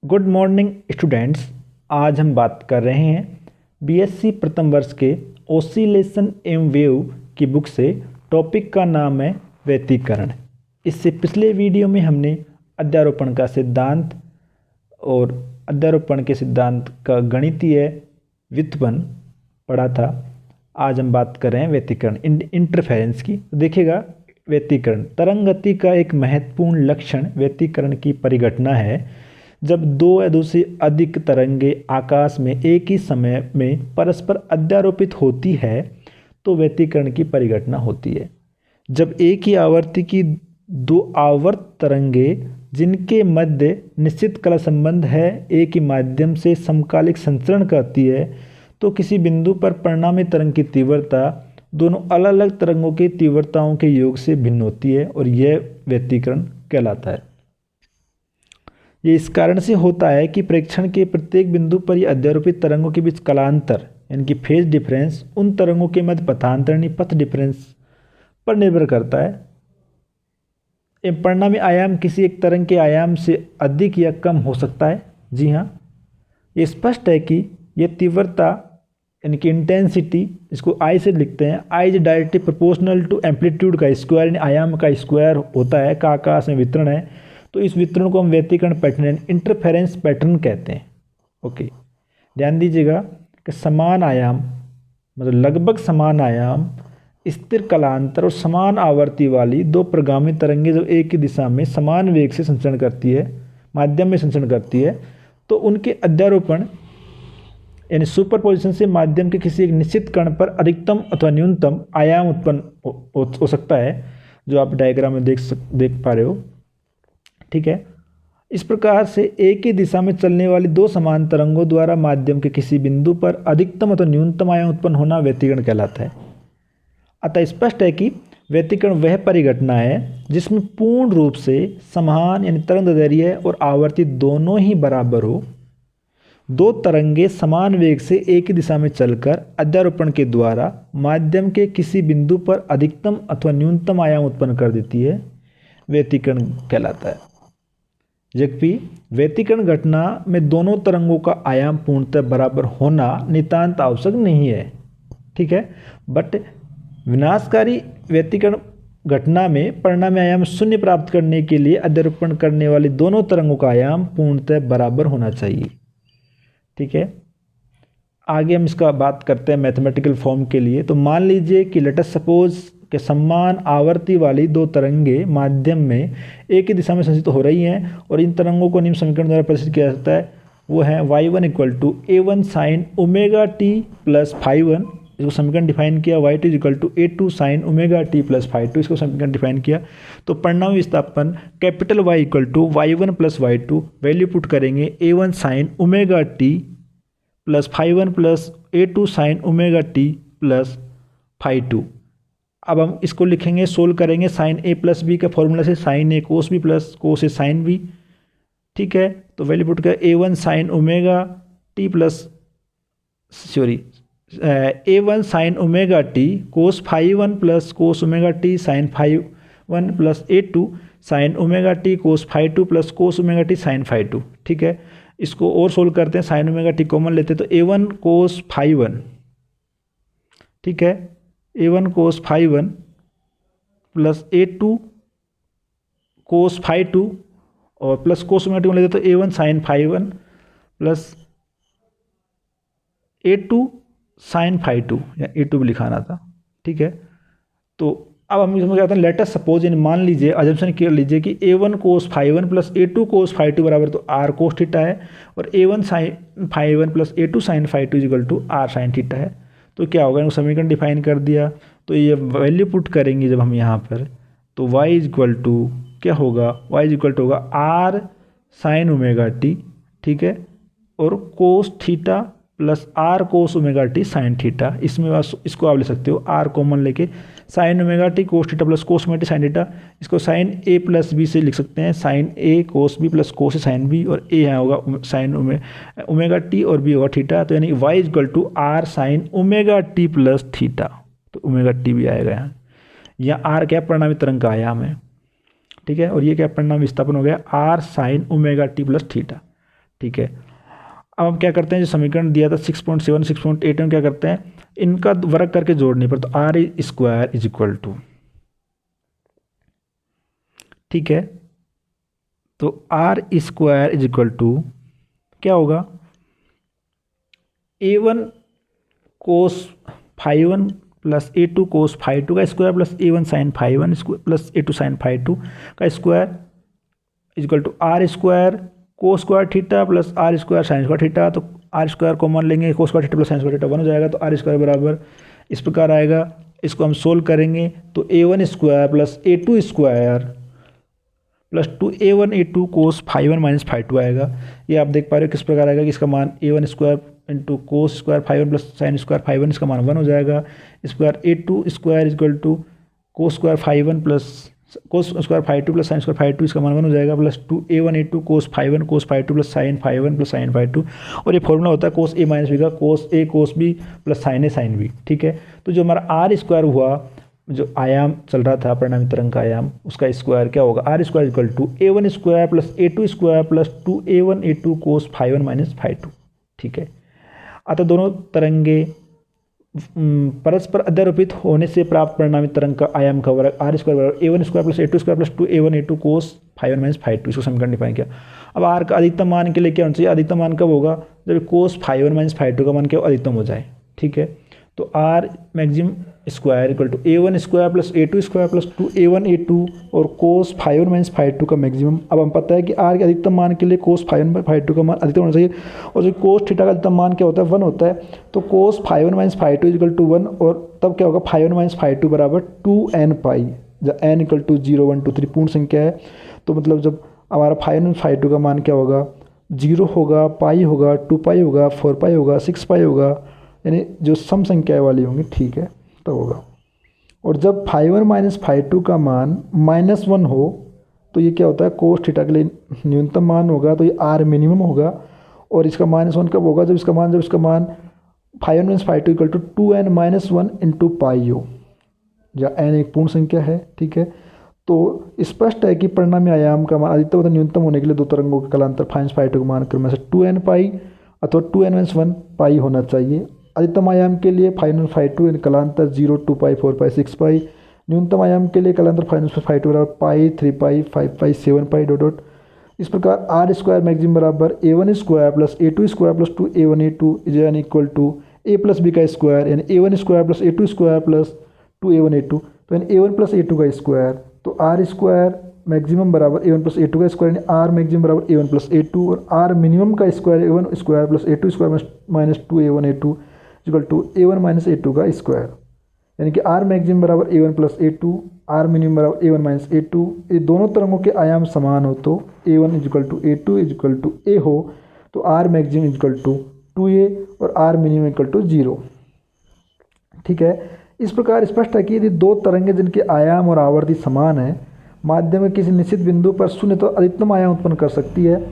Good morning students. आज हम बात कर रहे हैं बीएससी प्रथम वर्ष के ओसिलेशन एवं वेव की बुक से। टॉपिक का नाम है व्यतिकरण। इससे पिछले वीडियो में हमने अध्यारोपण का सिद्धांत और अध्यारोपण के सिद्धांत का गणितीय व्युत्पन्न पढ़ा था। आज हम बात कर रहे हैं व्यतिकरण इंटरफेरेंस की। देखिएगा, व्यतिकरण तरंग गति का एक महत्वपूर्ण लक्षण व्यतिकरण की परिघटना है। जब दो या दो से अधिक तरंगें आकाश में एक ही समय में परस्पर अध्यारोपित होती है तो व्यतिकरण की परिघटना होती है। जब एक ही आवर्ती की दो आवर्त तरंगें जिनके मध्य निश्चित कला संबंध है एक ही माध्यम से समकालिक संचरण करती है तो किसी बिंदु पर परिणामी तरंग की तीव्रता दोनों अलग अलग तरंगों की तीव्रताओं के योग से भिन्न होती है और यह व्यतिकरण कहलाता है। ये इस कारण से होता है कि प्रेक्षण के प्रत्येक बिंदु पर ये अध्यारोपित तरंगों के बीच कलांतर यानी कि फेज डिफरेंस उन तरंगों के मध्य पथांतरणी पथ डिफरेंस पर निर्भर करता है। परिणामी आयाम किसी एक तरंग के आयाम से अधिक या कम हो सकता है। जी हाँ, ये स्पष्ट है कि यह तीव्रता यानी कि इंटेंसिटी, इसको आई से लिखते हैं, I is directly proportional to amplitude का स्क्वायर यानी आयाम का स्क्वायर होता है का आकाश में वितरण है। तो इस वितरण को हम व्यतिकरण पैटर्न इंटरफेरेंस पैटर्न कहते हैं। ओके, ध्यान दीजिएगा कि समान आयाम मतलब लगभग समान आयाम स्थिर कलांतर और समान आवर्ती वाली दो प्रगामी तरंगें जब एक ही दिशा में समान वेग से संचरण करती है, माध्यम में संचरण करती है, तो उनके अध्यारोपण यानी सुपरपोजिशन से माध्यम के किसी एक निश्चित कण पर अधिकतम अथवा न्यूनतम आयाम उत्पन्न हो सकता है, जो आप डायग्राम में देख पा रहे हो। ठीक है, इस प्रकार से एक ही दिशा में चलने वाली दो समान तरंगों द्वारा माध्यम के किसी बिंदु पर अधिकतम अथवा न्यूनतम आयाम उत्पन्न होना व्यतिकरण कहलाता है। अतः स्पष्ट है कि व्यतिकरण वह परिघटना है जिसमें पूर्ण रूप से समान यानी तरंगदैर्घ्य और आवर्ती दोनों ही बराबर हो। दो तरंगें समान वेग से एक ही दिशा में चलकर अध्यारोपण के द्वारा माध्यम के किसी बिंदु पर अधिकतम अथवा न्यूनतम आयाम उत्पन्न कर देती है, व्यतिकरण कहलाता है। जबकि व्यतिकरण घटना में दोनों तरंगों का आयाम पूर्णतः बराबर होना नितांत आवश्यक नहीं है। ठीक है, बट विनाशकारी व्यतिकरण घटना में परिणामी आयाम शून्य प्राप्त करने के लिए अध्यारोपण करने वाली दोनों तरंगों का आयाम पूर्णतः बराबर होना चाहिए। ठीक है, आगे हम इसका बात करते हैं मैथमेटिकल फॉर्म के लिए। तो मान लीजिए कि लेट अस सपोज के समान आवर्ती वाली दो तरंगें माध्यम में एक ही दिशा में संचित हो रही हैं और इन तरंगों को निम्न समीकरण द्वारा प्रदर्शित किया जाता है। वो है y1 equal to a1 sine omega T plus phi one, इसको समीकरण डिफाइन किया। y2 equal to a2 sine omega T plus phi two, इसको समीकरण डिफाइन किया। तो परिणामी विस्थापन capital Y equal to y1 plus y2, value put करेंगे a1 sine omega T plus phi one plus a2 sine omega T plus phi two. अब हम इसको लिखेंगे, सोल्व करेंगे साइन ए प्लस बी के फॉर्मूला से, sine A cos B plus cos A sine B. ठीक है, तो वैल्यू पुट कर a1 sine omega T plus a1 sine omega T cos phi one plus cos omega T sine phi one plus a2 sine omega T cos phi two plus cos omega T sine phi two. ठीक है, इसको और solve करते हैं, sign omega T common लेते हैं तो a1 कोस फाई1, ठीक है, a1 कोस फाई1 प्लस a2 कोस फाई2 और प्लस कोस ओमेगा टी को लेते तो a1 sine phi one plus a2 sine phi two या a2 भी लिखाना था। ठीक है, तो अब हम इसमें क्या कहते हैं, लेट अस सपोज यानी मान लीजिए, अजम्पशन कर लीजिए कि a1 कोस फाई1 प्लस a2 कोस फाई2 बराबर तो r कोस थीटा है और a1 sine phi one plus a2 sine phi two equal to r sine theta है। तो क्या होगा, इनको समीकरण डिफाइन कर दिया तो ये वैल्यू पुट करेंगे जब हम यहाँ पर, तो y इज इक्वल टू क्या होगा, y इज इक्वल टू होगा r साइन ओमेगा टी, ठीक है, और cos theta plus r cos omega T sine theta. इसमें इसको आप ले सकते हो r कॉमन लेके, sine omega T cos theta plus cos omega T sine theta, इसको साइन a प्लस बी से लिख सकते हैं, sine a cos B plus cos sine B, और a यहाँ होगा साइन ओमेगा टी और b होगा थीटा। तो यानी y is equal to r sine omega T plus theta, तो ओमेगा टी भी आएगा यहाँ। यहाँ r क्या परिणामी तरंग का आयाम है, ठीक है, और ये क्या परिणामी विस्थापन हो गया r sine omega T plus theta. ठीक है। अब हम क्या करते हैं, जो समीकरण दिया था 6.7 6.8 में क्या करते हैं, इनका वर्ग करके जोड़ने पर, तो R square is equal to, ठीक है, तो R square is equal to क्या होगा, A1 cos five one plus A2 cos phi two का square plus A1 sine five one plus A2 sine five two का square is equal to R square cos square theta plus R square sine square theta. तो R square common लेंगे, cos square theta plus sine square theta 1 हो जाएगा, तो R square बराबर इस प्रकार आएगा। इसको हम सोल्व करेंगे तो A1 square plus A2 square plus 2A1 A2 cos five one minus five two आएगा। ये आप देख पा रहे हो किस प्रकार आएगा कि इसका मान A1 square into cos square five one plus sine square five one, इसका मान 1 हो जाएगा। इस प्रकार A2 square equal to cos square five one plus cos square five two plus sine square five two, इसका मान 1 हो जाएगा, plus 2A1 A2 cos five one plus sine five one plus sine five two. और ये formula होता है कोस A minus B का, cos A cos B plus sine A sine B, ठीक है। तो जो हमारा आर स्क्वायर हुआ, जो आयाम चल रहा था परिणामी तरंग का आयाम, उसका स्क्वायर क्या होगा, R square equal to A1 square plus A2 square plus 2A1 A2 cos five one minus five two, ठीक है। अतः दोनों तरंगे परस्पर अध्यारोपित होने से प्राप्त परिणामी तरंग का आयाम का वर्ग आर स्क्वायर बराबर A1 square plus A2 square plus 2A1 A2 cos five one minus five two, इसको समीकरण डिफाइन किया। अब आर का अधिकतम मान के लिए क्या होना चाहिए, अधिकतम मान कब होगा, जब cos five one minus five two का मान क्या अधिकतम हो जाए, ठीक है। तो R maximum square equal to A1 square plus A2 square plus 2A1 A2 और cos five one minus five two का मैक्सिमम। अब हम पता है कि आर के अधिकतम मान के लिए कोस फाइव वन फाइव टू का मान अधिकतम होना चाहिए, और जो कोस थीटा का अधिकतम मान क्या होता है 1 होता है। तो cos five one minus five two equal to 1, और तब क्या होगा phi one minus five two बराबर 2n पाई, जब n इक्वल टू 0 1 2 3 पूर्ण संख्या है। तो मतलब जब हमारा फाइव वन फाइव टू का मान क्या होगा, 0 होगा, पाई होगा, 2 पाई होगा, 4 पाई होगा, 6 पाई होगा, यानी जो सम संख्याएं वाली होंगी, ठीक है, तो होगा। और जब five one minus five two का मान -1 हो, तो ये क्या होता है, कोस थीटा के लिए न्यूनतम मान होगा, तो ये आर मिनिमम होगा। और इसका -1 कब होगा, जब इसका मान five one minus five two equal to 2n minus one into pi हो, या n एक पूर्ण संख्या है, ठीक है। तो स्पष्ट है कि परिणामी आयाम का मान अधिकतम तथा न्यूनतम होने के लिए दो तरंगों के कलांतर फाइव फाइव टू का मान क्रम से 2n पाई अथवा 2n माइनस 1 पाई होना चाहिए। अधिकतम आयाम के लिए 5 5 2 कलांतर 0 2 पाई 4 पाई 6 पाई, न्यूनतम आयाम के लिए कलांतर 5 5 2 बराबर पाई 3 पाई 5 पाई 7 पाई डॉट डॉट। इस प्रकार आर स्क्वायर मैक्सिमम बराबर A1 square plus A2 square plus 2A1 A2 is an equal to A plus B का स्क्वायर, यानी A1 square plus A2 square plus 2A1 A2, तो यानी A1 प्लस A2 का square. तो R square maximum बराबर A1 plus A2 का square, यानी are maximum बराबर A1 प्लस A2, और आर मिनिमम का square A1 square plus A2 square minus 2A1 A2 equal to A1 minus A2 का square, यानी कि आर मैक्सिमम बराबर A1 plus A2, are minimum बराबर A1 माइनस A2। ये दोनों तरंगों के आयाम समान हो तो A1 equal to A2 equal to A हो, तो R maximum equal to 2A और आर मिनिमम इक्वल टू 0, ठीक है। इस प्रकार स्पष्ट है कि यदि दो तरंगें जिनके आयाम और आवर्ती समान है, माध्यम में किसी निश्चित बिंदु पर शून्य तो अधिकतम आयाम उत्पन्न कर सकती है।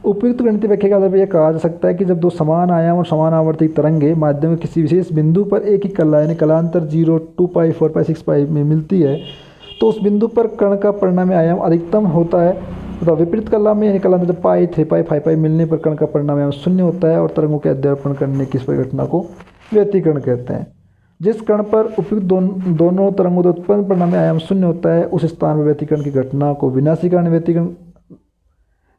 उपयुक्त गणितीय व्याख्या के आधार पर यह कहा जा सकता है कि जब दो समान आयाम और समान आवर्ती तरंगें माध्यम में किसी विशेष बिंदु पर एक ही कला यानी कलांतर 0 2 पाई 4 पाई 6 पाई में मिलती है, तो उस बिंदु पर कण का परिणामी आयाम अधिकतम होता है, तथा विपरीत कला में यानी कलांतर जब पाई 3 पाई 5 पाई मिलने पर कण का परिणामी आयाम शून्य होता है, और तरंगों के अध्यारोपण करने की इस घटना को व्यतिकरण कहते हैं। जिस कण पर उपयुक्त दोनों तरंगों का उत्पन्न परिणामी आयाम शून्य होता है, उस स्थान पर व्यतिकरण की घटना को विनाशीकरण व्यतिकरण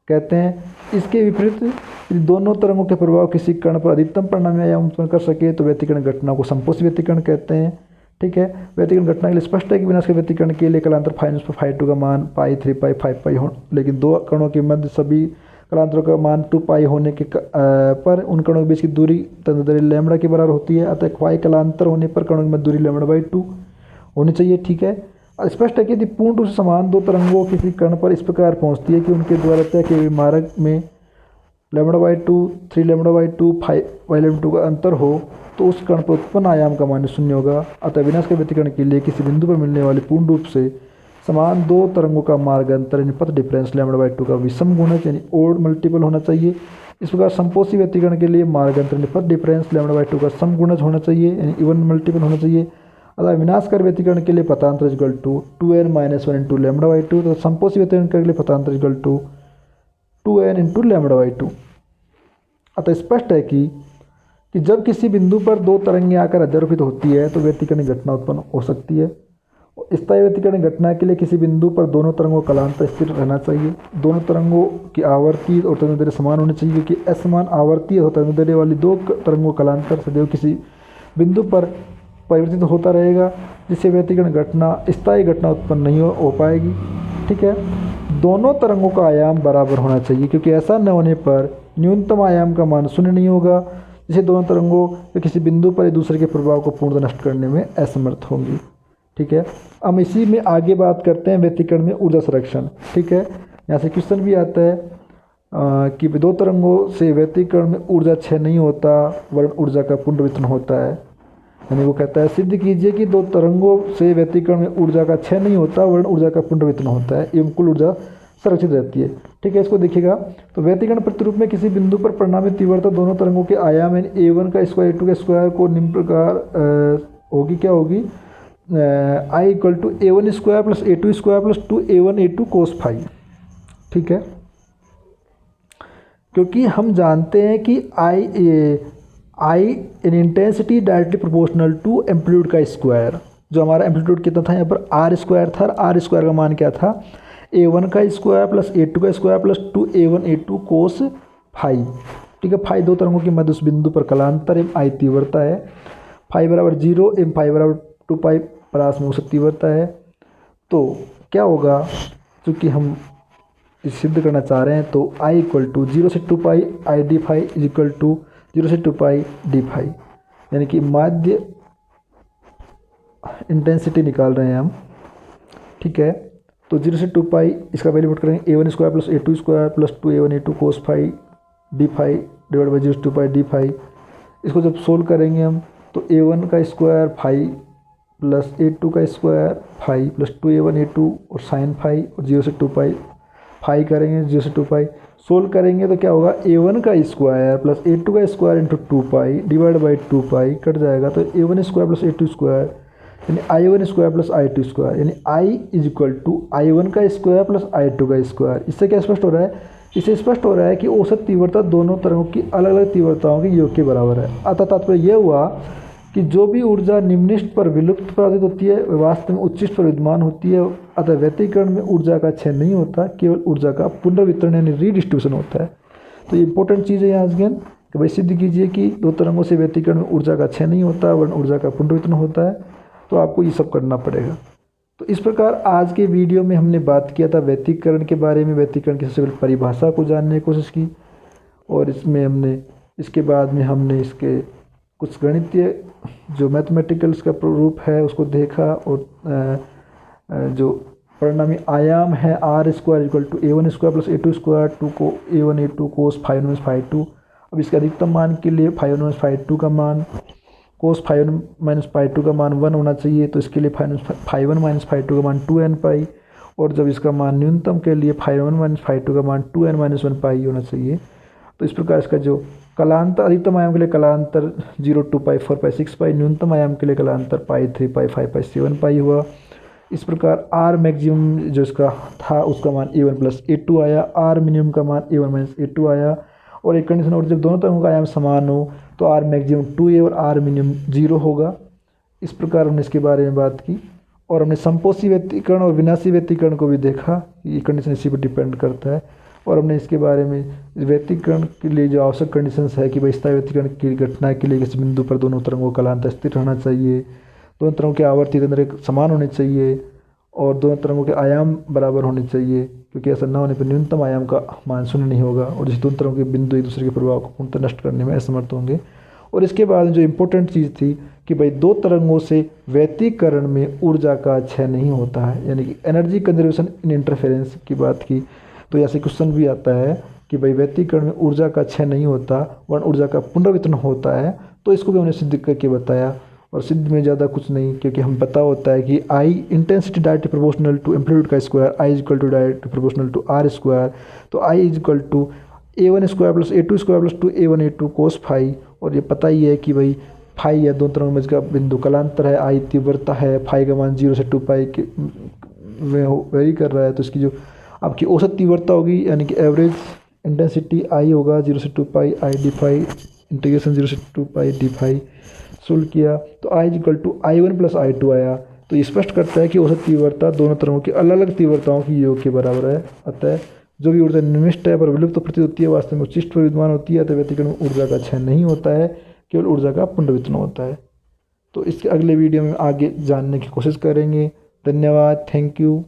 कहते हैं। इसके विपरीत यदि दोनों तरंगों के प्रभाव किसी कण पर अधिकतम परिणामी आयाम उत्पन्न कर सके, तो व्यतिकरण घटना को संपोषी व्यतिकरण कहते हैं, ठीक है। व्यतिकरण घटना के लिए स्पष्ट है कि विनाश के व्यतिकरण के लिए कलांतर 5/2 का मान पाई 3 पाई 5 पाई हो, लेकिन दो कणों के मध्य सभी कलांतरों का मान 2 पाई होने के पर उन कणों के बीच की दूरी तंत्र लैम्बडा के बराबर होती है। अतः पाई कलांतर होने पर कणों की मध्य दूरी λ/2 होनी चाहिए, ठीक है। स्पष्ट है कि यदि पूर्ण रूप से समान दो तरंगों किसी कण पर इस प्रकार पहुंचती है कि उनके द्वारा तय किए हुए मार्ग में λ/2 3λ/2 5λ/2 का अंतर हो, तो उस कण पर उत्पन्न आयाम का मान शून्य होगा। अतः विनाश के व्यतिकरण के लिए किसी बिंदु पर मिलने वाली पूर्ण रूप से समान दो तरंगों का मार्ग अंतर यानी पथ डिफरेंस λ/2 का विषम गुणज यानी ओड मल्टीपल होना चाहिए। इस प्रकार संपोषी व्यतिकरण के लिए मार्ग अंतर यानी पथ डिफरेंस λ/2 का सम गुणज होना चाहिए यानी इवन मल्टीपल होना चाहिए। अतः विनाशकारी व्यतिकरण के लिए पथांतर equal to 2n minus 1 into λ/2, तो संपोषी व्यतिकरण के लिए पथांतर इक्वल टू 2n इंटू λ/2, अतः स्पष्ट है कि जब किसी बिंदु पर दो तरंगें आकर अध्यारोपित होती है तो व्यतिकरण घटना उत्पन्न हो सकती है। स्थायी व्यतिकरण घटना के लिए किसी बिंदु पर दोनों तरंगों का कालांतर स्थिर रहना चाहिए। दोनों तरंगों की आवर्ती और तरंगदैर्घ्य समान होनी चाहिए, क्योंकि असमान आवर्ती और तरंगदैर्घ्य वाली दो तरंगों का कालांतर सदैव किसी बिंदु पर परिवर्तित होता रहेगा, जिससे व्यतिकरण घटना स्थायी घटना उत्पन्न नहीं हो पाएगी। ठीक है। दोनों तरंगों का आयाम बराबर होना चाहिए, क्योंकि ऐसा न होने पर न्यूनतम आयाम का मान शून्य नहीं होगा, जिससे दोनों तरंगों के किसी बिंदु पर एक दूसरे के प्रभाव को पूर्णतः नष्ट करने में असमर्थ होंगी। ठीक है। हम इसी में आगे बात करते हैं व्यतिकरण में ऊर्जा संरक्षण। ठीक है। यहाँ से क्वेश्चन भी आता है कि दो तरंगों से व्यतिकरण में ऊर्जा क्षय नहीं होता वरन ऊर्जा का पुनर्वितरण होता है। यानी वो कहता है सिद्ध कीजिए कि दो तरंगों से व्यतिकरण में ऊर्जा का क्षय नहीं होता वरन ऊर्जा का पुनर्वितरण होता है एवं कुल ऊर्जा संरक्षित रहती है। ठीक है। इसको देखिएगा तो व्यतिकरण प्रतिरूप में किसी बिंदु पर परिणामी तीव्रता दोनों तरंगों के आयाम यानी A1 का स्क्वायर A2 का स्क्वायर को निम्न प्रकार होगी। क्या होगी? I equal to A1 square plus A2 square plus 2A1 A2 cos phi. ठीक है। क्योंकि हम जानते हैं कि I in intensity directly proportional to amplitude का स्क्वायर। जो हमारा एम्पलीट्यूड कितना था यहाँ पर R स्क्वायर था। R स्क्वायर का मान क्या था? A1 का स्क्वायर प्लस A2 का square plus 2A1 A2 cos phi. ठीक है। फाई दो तरंगों के मध्य उस बिंदु पर कालांतर एवं I तीव्रता है। फाई बराबर 0 एवं फाई बराबर 2 पाई परास में उसकी तीव्रता है। तो क्या होगा? चूँकि हम सिद्ध करना चाह रहे हैं तो I इक्वल टू 0 से 2 pi I D phi is equal to 0 से 2 पाई डी फाई, यानी कि माध्य इंटेंसिटी निकाल रहे हैं हम। ठीक है। तो 0 से 2 पाई इसका वैल्यू पुट करेंगे A1 square plus A2 square plus 2A1 A2 cos phi D phi divide by 0 से 2 पाई डी फाई। इसको जब सोल्व करेंगे हम तो A1 का स्क्वायर फाई प्लस A2 का square phi plus 2A1 A2 और साइन फाई और 0 से 2 पाई फाई करेंगे 0 से 2 पाई। सोल्व करेंगे तो क्या होगा? A1 का स्क्वायर प्लस A2 का square into 2 pi divide by 2 pi cut जाएगा तो A1 square plus A2 square यानी I1 square plus I2 square यानी I is equal to I1 का स्क्वायर प्लस I2 का स्क्वायर। इससे क्या स्पष्ट हो रहा है? इससे स्पष्ट हो रहा है कि औसत तीव्रता दोनों तरंगों की अलग अलग तीव्रताओं के योग के बराबर है। अतः तात्पर्य यह हुआ कि जो भी ऊर्जा निम्निष्ट पर विलुप्त प्रभावित होती है वह वास्तव में उच्चिष्ट पर विद्यमान होती है। अतः व्यतिकरण में ऊर्जा का क्षय नहीं होता, केवल ऊर्जा का पुनर्वितरण यानी रीडिस्ट्रीब्यूशन होता है। तो ये इंपॉर्टेंट चीज़ है यहाँ अगेन कि भाई सिद्ध कीजिए कि दो तरंगों से व्यतिकरण में ऊर्जा का क्षय नहीं होता वरन ऊर्जा का पुनर्वितरण होता है। तो आपको ये सब करना पड़ेगा। तो इस प्रकार आज के वीडियो में हमने बात किया था व्यतिकरण के बारे में, व्यतिकरण की सबसे पहले परिभाषा को जानने की कोशिश की और इसके बाद में हमने इसके कुछ गणितीय जो मैथमेटिकल्स का रूप है उसको देखा और जो परिणामी आयाम है R square equal to A1 square plus A2 square 2 को A1 A2 cos phi 1 phi 2। अब इसके अधिकतम मान के लिए फाई 1 फाई 2 का मान कोस फाई 1 माइनस फाई 2 का मान 1 होना चाहिए। तो इसके लिए फाई 1 माइनस फाई 2 का मान 2n पाई और जब इसका मान न्यूनतम के लिए फाई 1 माइनस फाई 2 का मान 2n माइनस 1 पाई होना चाहिए। तो इस प्रकार इसका जो कलांतर अधिकतम आयाम के लिए कलांतर 0 2 पाई 4 पाई 6 पाई, न्यूनतम आयाम के लिए कलांतर पाई 3 पाई 5 पाई 7 पाई हुआ। इस प्रकार R मैक्सिमम जो इसका था उसका मान A1 प्लस A2 आया, R मिनिमम का मान A1 माइनस A2 आया। और एक कंडीशन और जब दोनों तरंगों का आयाम समान हो तो R मैक्सिमम 2A और R मिनिमम 0 होगा। इस प्रकार हमने इसके बारे में बात की और हमने संपोषी व्यतिकरण और विनाशी व्यतिकरण को भी देखा, ये कंडीशन इसी पर डिपेंड करता है। और हमने इसके बारे में व्यतिकरण के लिए जो आवश्यक कंडीशंस है कि भाई स्थायी व्यतिकरण की घटना के लिए किसी बिंदु पर दोनों तरंगों का कालांतर स्थिर रहना चाहिए, दोनों तरंगों के आवर्ती तरंग समान होने चाहिए और दोनों तरंगों के आयाम बराबर होने चाहिए, क्योंकि ऐसा न होने पर न्यूनतम आयाम का मान शून्य नहीं होगा और जिस दोनों तरंगों के बिंदु एक दूसरे के प्रभाव को पूर्णतः नष्ट करने में असमर्थ होंगे। और इसके बाद जो इम्पोर्टेंट चीज़ थी कि भाई दो तरंगों से व्यतिकरण में ऊर्जा का क्षय नहीं होता है, यानी कि एनर्जी कंजर्वेशन इन इंटरफेरेंस की बात की। तो ऐसे क्वेश्चन भी आता है कि भाई व्यतिकरण में ऊर्जा का क्षय नहीं होता वरन ऊर्जा का पुनर्वितरण होता है। तो इसको भी हमने सिद्ध करके बताया और सिद्ध में ज़्यादा कुछ नहीं, क्योंकि हम पता होता है कि I intensity directly proportional to amplitude का square I is equal to directly proportional to R square. तो I is equal to A1 square plus A2 square plus 2A1 A2 cos phi. और ये पता ही है कि भाई फाई या दोनों तरंगों में इसका बिंदु कलांतर है, I तीव्रता है, फाई का मान 0 से 2 पाई के वेरी कर रहा है। तो इसकी जो आपकी औसत तीव्रता होगी यानी कि एवरेज इंटेंसिटी आई होगा 0 से 2 पाई आई डी फाई, इंटीग्रेशन 0 से 2 पाई डी फाई सोल्व किया तो I equal to I1 plus I2 आया। तो ये स्पष्ट करता है कि औसत तीव्रता दोनों तरंगों की अलग अलग तीव्रताओं की योग के बराबर है। अतः जो भी ऊर्जा निविष्ट है पर विलुप्त तो प्रतीत होती है, वास्तव में उच्चिष्ट पर विद्यमान होती है। अतः व्यतिकरण में ऊर्जा का क्षय नहीं होता है, केवल ऊर्जा का पुनर्वितरण होता है। तो इसके अगले वीडियो में आगे जानने की कोशिश करेंगे। धन्यवाद, थैंक यू।